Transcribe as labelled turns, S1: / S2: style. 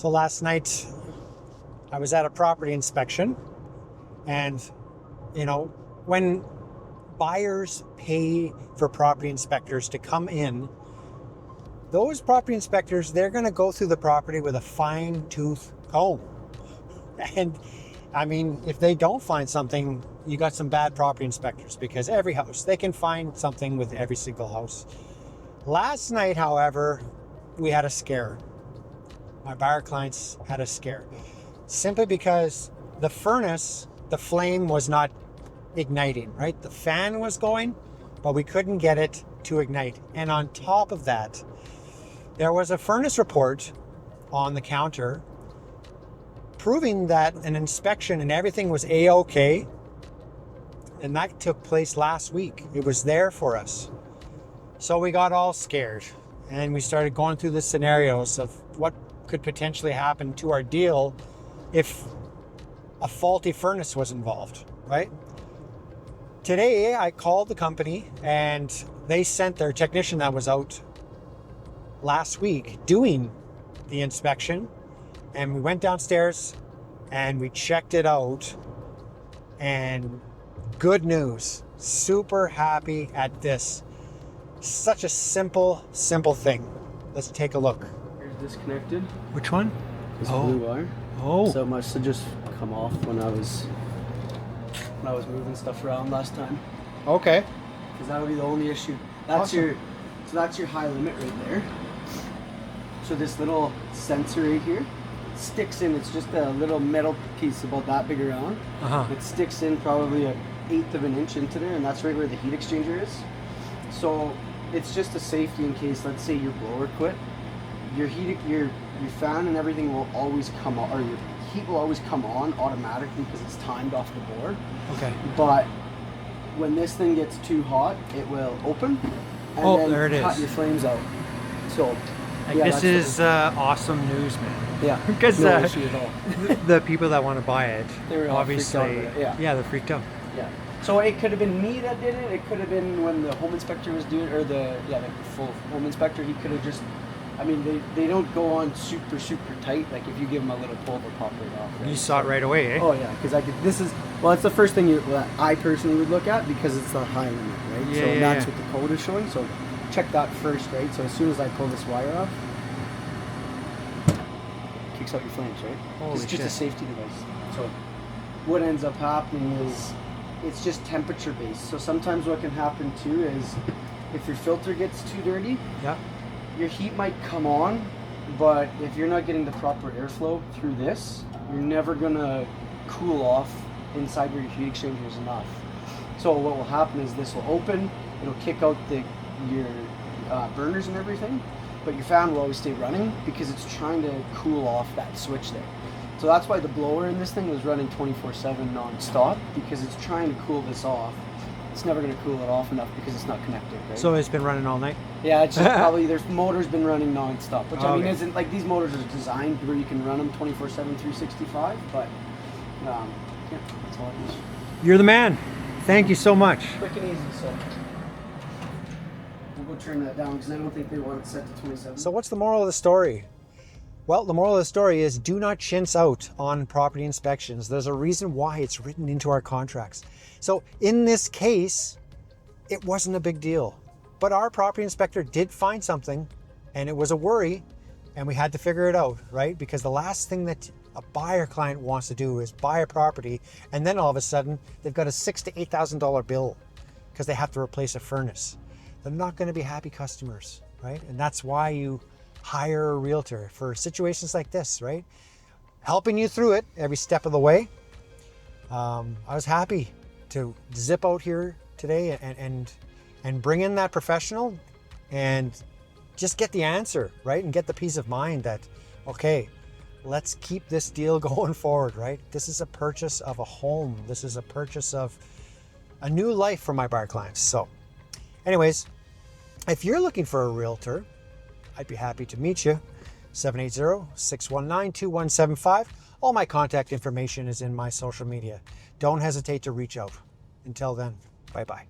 S1: So last night I was at a property inspection, and when buyers pay for property inspectors to come in, those property inspectors, they're going to go through the property with a fine-tooth comb. And I mean, if they don't find something, you got some bad property inspectors, because every house, they can find something with every single house. Last night, however, we had a scare. My buyer clients had a scare, simply because the furnace, the flame was not igniting, right? The fan was going, but we couldn't get it to ignite. And on top of that, there was a furnace report on the counter proving that an inspection and everything was A-OK. And that took place last week. It was there for us. So we got all scared, and we started going through the scenarios of what could potentially happen to our deal if a faulty furnace was involved, right? Today, I called the company, and they sent their technician that was out last week doing the inspection, and we went downstairs and we checked it out, and good news, super happy at this. Such a simple thing. Let's take a look.
S2: Here's disconnected.
S1: Which one?
S2: This blue wire.
S1: Oh.
S2: So it must have just come off when I was moving stuff around last time.
S1: Okay.
S2: Because that would be the only issue. That's
S1: Awesome.
S2: that's your high limit right there. So this little sensor right here sticks in. It's just a little metal piece about that big around. It sticks in probably an 1/8 of an inch into there, and that's right where the heat exchanger is. So it's just a safety in case, let's say your blower quit. Your fan and everything will always come on, or your heat will always come on automatically because it's timed off the board.
S1: Okay.
S2: But when this thing gets too hot, it will open and then
S1: there it
S2: cut
S1: is.
S2: your flames out. So
S1: This is awesome news, man.
S2: yeah,
S1: Because
S2: no issue at all.
S1: the people that want to buy it,
S2: They were all
S1: obviously,
S2: freaked out about it, yeah.
S1: they're freaked out.
S2: Yeah. So it could have been me that did it. It could have been when the home inspector was doing, or the full home inspector. He could have just. I mean, they don't go on super tight. Like if you give them a little pull, they'll pop right off. Right?
S1: You saw it right away, eh?
S2: Oh yeah, because it's the first thing I personally would look at, because it's the high limit, right?
S1: Yeah,
S2: so that's what the code is showing. So check that first, right? So as soon as I pull this wire off, it kicks out your flames, right?
S1: Holy
S2: It's just
S1: shit.
S2: a safety device. So what ends up happening is it's just temperature based. So sometimes what can happen too is if your filter gets too dirty,
S1: Yeah.
S2: your heat might come on, but if you're not getting the proper airflow through this, you're never gonna cool off inside where your heat exchanger is enough. So what will happen is this will open, it'll kick out your burners and everything, but your fan will always stay running because it's trying to cool off that switch there. So that's why the blower in this thing was running 24/7 non-stop, because it's trying to cool this off. It's never going to cool it off enough because it's not connected, right?
S1: So it's been running all night?
S2: Yeah, it's just probably their motor's been running non-stop, which I mean
S1: Okay.
S2: isn't like, these motors are designed where you can run them 24/7, 365, but yeah, that's all it is.
S1: You're the man. Thank you so much.
S2: Quick and easy, so we'll go turn that down because I don't think they want it set to 27.
S1: So what's the moral of the story? Well, the moral of the story is do not chintz out on property inspections. There's a reason why it's written into our contracts. So in this case, it wasn't a big deal, but our property inspector did find something, and it was a worry, and we had to figure it out, right? Because the last thing that a buyer client wants to do is buy a property, and then all of a sudden they've got a $6,000 to $8,000 bill because they have to replace a furnace. They're not going to be happy customers, right? And that's why you hire a realtor for situations like this, right? Helping you through it every step of the way. I was happy to zip out here today and bring in that professional and just get the answer, right? And get the peace of mind that, okay, let's keep this deal going forward, right? This is a purchase of a home. This is a purchase of a new life for my buyer clients. So anyways, if you're looking for a realtor, I'd be happy to meet you. 780-619-2175. All my contact information is in my social media. Don't hesitate to reach out. Until then, bye-bye.